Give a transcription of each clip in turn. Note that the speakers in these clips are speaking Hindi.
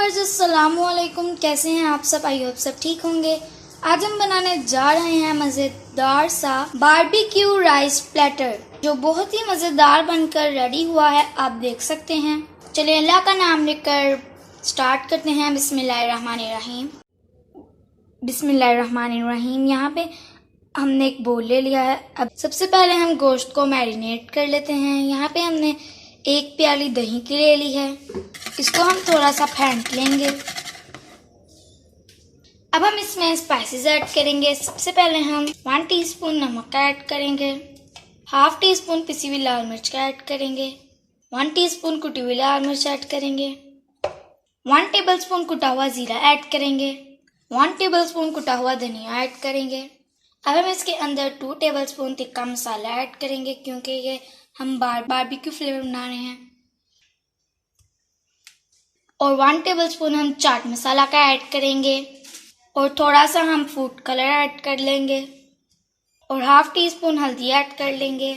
व्यूअर्स अस्सलाम वालेकुम, कैसे हैं आप सब। आई होप सब ठीक होंगे। आज हम बनाने जा रहे हैं मज़ेदार सा बारबेक्यू राइस प्लेटर, जो बहुत ही मज़ेदार बनकर रेडी हुआ है, आप देख सकते हैं। चलिए अल्लाह का नाम लेकर स्टार्ट करते हैं। बिस्मिल्लाहिर्रहमानिर्रहीम। बिस्मिल्लाहिर्रहमानिर्रहीम। यहाँ पे हमने एक बोल ले लिया है। अब सबसे पहले हम गोश्त को मैरिनेट कर लेते हैं। यहाँ पे हमने एक प्याली दही की ले ली है, इसको हम थोड़ा सा फेंट लेंगे। अब हम इसमें स्पाइसेस ऐड करेंगे। सबसे पहले हम 1 टीस्पून नमक का ऐड करेंगे, हाफ टी स्पून पिसी हुई लाल मिर्च का ऐड करेंगे, 1 टीस्पून कुटी हुई लाल मिर्च ऐड करेंगे, 1 टेबलस्पून कुटा हुआ जीरा ऐड करेंगे, 1 टेबलस्पून कुटा हुआ धनिया ऐड करेंगे। अब हम इसके अंदर 2 टेबलस्पून तिक्का मसाला ऐड करेंगे, क्योंकि ये हम बारबेक्यू फ्लेवर बना रहे हैं। और 1 टेबलस्पून हम चाट मसाला का ऐड करेंगे, और थोड़ा सा हम फूड कलर ऐड कर लेंगे, और हाफ टी स्पून हल्दी ऐड कर लेंगे,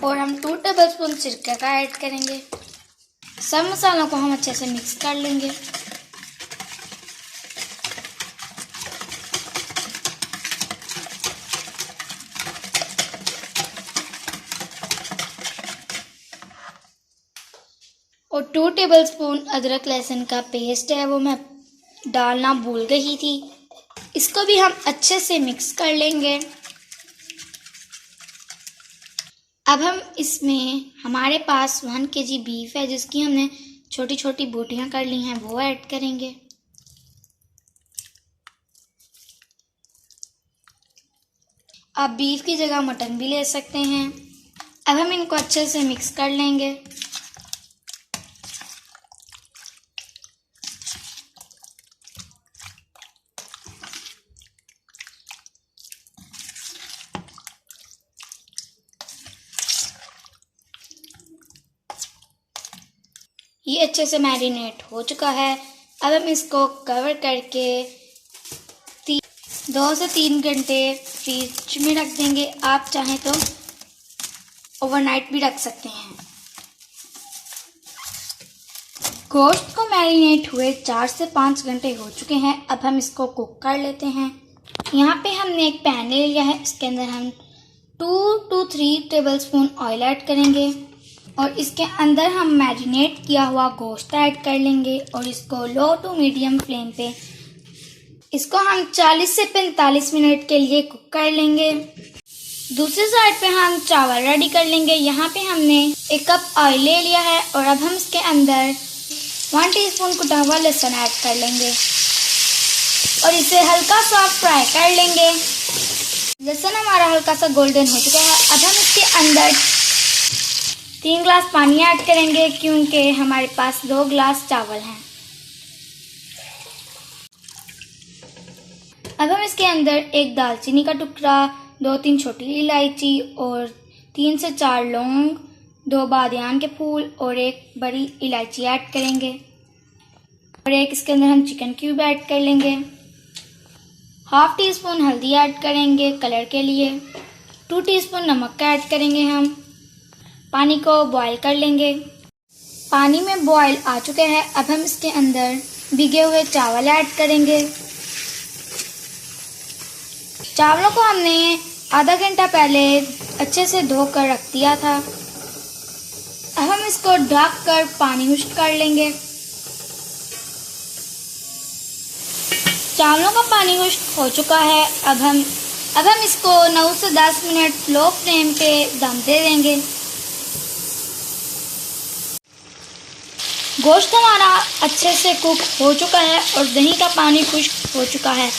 और हम 2 टेबलस्पून सिरका का ऐड करेंगे। सब मसालों को हम अच्छे से मिक्स कर लेंगे। और 2 टेबलस्पून अदरक लहसुन का पेस्ट है, वो मैं डालना भूल गई थी। इसको भी हम अच्छे से मिक्स कर लेंगे। अब हम इसमें हमारे पास 1 kg बीफ है, जिसकी हमने छोटी छोटी बोटियां कर ली हैं, वो ऐड करेंगे। आप बीफ की जगह मटन भी ले सकते हैं। अब हम इनको अच्छे से मिक्स कर लेंगे। ये अच्छे से मैरिनेट हो चुका है। अब हम इसको कवर करके 2 से 3 घंटे फ्रिज में रख देंगे। आप चाहें तो ओवरनाइट भी रख सकते हैं। गोश्त को मैरिनेट हुए 4 से 5 घंटे हो चुके हैं। अब हम इसको कुक कर लेते हैं। यहाँ पे हमने एक पैन ले लिया है, इसके अंदर हम 2 to 3 टेबलस्पून ऑयल ऐड करेंगे, और इसके अंदर हम मैरिनेट किया हुआ गोश्त ऐड कर लेंगे, और इसको लो टू मीडियम फ्लेम पे इसको हम 40 से 45 मिनट के लिए कुक कर लेंगे। दूसरी साइड पे हम चावल रेडी कर लेंगे। यहाँ पे हमने 1 कप ऑयल ले लिया है, और अब हम इसके अंदर 1 टीस्पून कुटा हुआ लहसुन ऐड कर लेंगे, और इसे हल्का सा फ्राई कर लेंगे। लहसुन हमारा हल्का सा गोल्डन हो चुका है। अब हम इसके अंदर 3 गिलास पानी ऐड करेंगे, क्योंकि हमारे पास 2 गिलास चावल हैं। अब हम इसके अंदर 1 दालचीनी का टुकड़ा, 2-3 छोटी इलायची, और 3 से 4 लौंग, 2 बादियान के फूल, और 1 बड़ी इलायची ऐड करेंगे, और एक इसके अंदर हम चिकन क्यूब ऐड कर लेंगे। हाफ टी स्पून हल्दी ऐड करेंगे कलर के लिए, 2 टीस्पून नमक का ऐड करेंगे। हम पानी को बॉईल कर लेंगे। पानी में बॉईल आ चुके हैं। अब हम इसके अंदर भिगे हुए चावल ऐड करेंगे। चावलों को हमने आधा घंटा पहले अच्छे से धोकर रख दिया था। अब हम इसको ढक कर पानी खुश्क कर लेंगे। चावलों का पानी खुश्क हो चुका है। अब हम इसको 9 से 10 मिनट लो फ्लेम पे दम दे देंगे। गोश्त हमारा अच्छे से कुक हो चुका है, और दही का पानी खुश्क हो चुका है,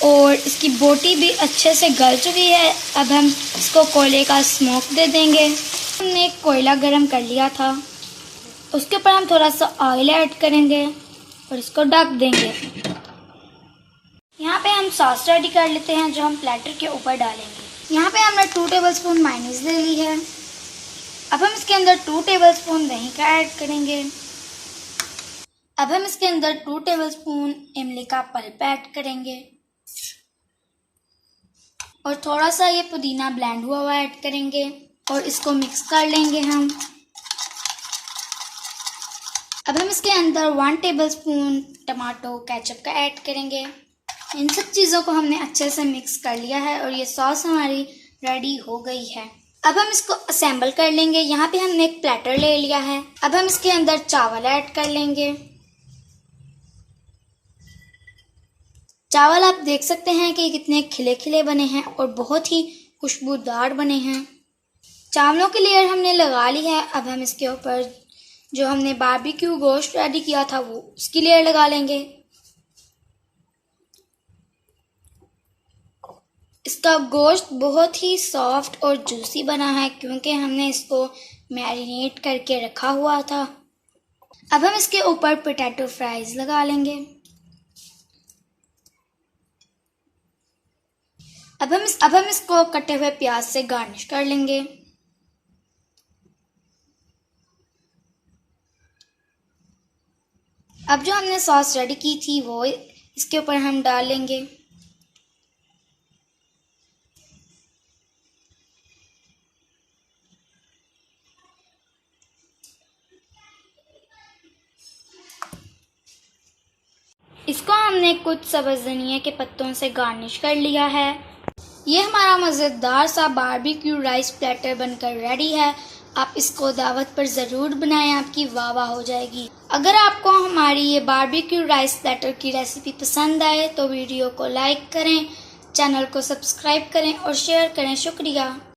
और इसकी बोटी भी अच्छे से गल चुकी है। अब हम इसको कोयले का स्मोक दे देंगे। हमने एक कोयला गरम कर लिया था, उसके ऊपर हम थोड़ा सा ऑयल ऐड करेंगे, और इसको ढक देंगे। यहाँ पे हम सॉस रेडी कर लेते हैं, जो हम प्लेटर के ऊपर डालेंगे। यहाँ पे हमने 2 टेबलस्पून मायोनीज ले ली है। अब हम इसके अंदर 2 टेबलस्पून दही का ऐड करेंगे। अब हम इसके अंदर 2 टेबलस्पून इमली का पल्प ऐड करेंगे, और थोड़ा सा ये पुदीना ब्लेंड हुआ ऐड करेंगे, और इसको मिक्स कर लेंगे हम। अब हम इसके अंदर 1 टेबलस्पून टमाटो केचप का ऐड करेंगे। इन सब चीज़ों को हमने अच्छे से मिक्स कर लिया है और ये सॉस हमारी रेडी हो गई है। अब हम इसको असेंबल कर लेंगे। यहाँ पे हमने एक प्लेटर ले लिया है। अब हम इसके अंदर चावल ऐड कर लेंगे। चावल आप देख सकते हैं कि कितने खिले खिले बने हैं और बहुत ही खुशबूदार बने हैं। चावलों की लेयर हमने लगा ली है। अब हम इसके ऊपर जो हमने बारबेक्यू गोश्त रेडी किया था वो उसकी लेयर लगा लेंगे। इसका गोश्त बहुत ही सॉफ्ट और जूसी बना है क्योंकि हमने इसको मैरिनेट करके रखा हुआ था। अब हम इसके ऊपर पोटैटो फ्राइज लगा लेंगे। अब हम इसको कटे हुए प्याज से गार्निश कर लेंगे। अब जो हमने सॉस रेडी की थी वो इसके ऊपर हम डाल लेंगे। इसको हमने कुछ सब्ज़ धनिया के पत्तों से गार्निश कर लिया है। ये हमारा मज़ेदार सा बारबेक्यू राइस प्लेटर बनकर रेडी है। आप इसको दावत पर ज़रूर बनाएं, आपकी वाह वाह हो जाएगी। अगर आपको हमारी ये बारबेक्यू राइस प्लेटर की रेसिपी पसंद आए तो वीडियो को लाइक करें, चैनल को सब्सक्राइब करें और शेयर करें। शुक्रिया।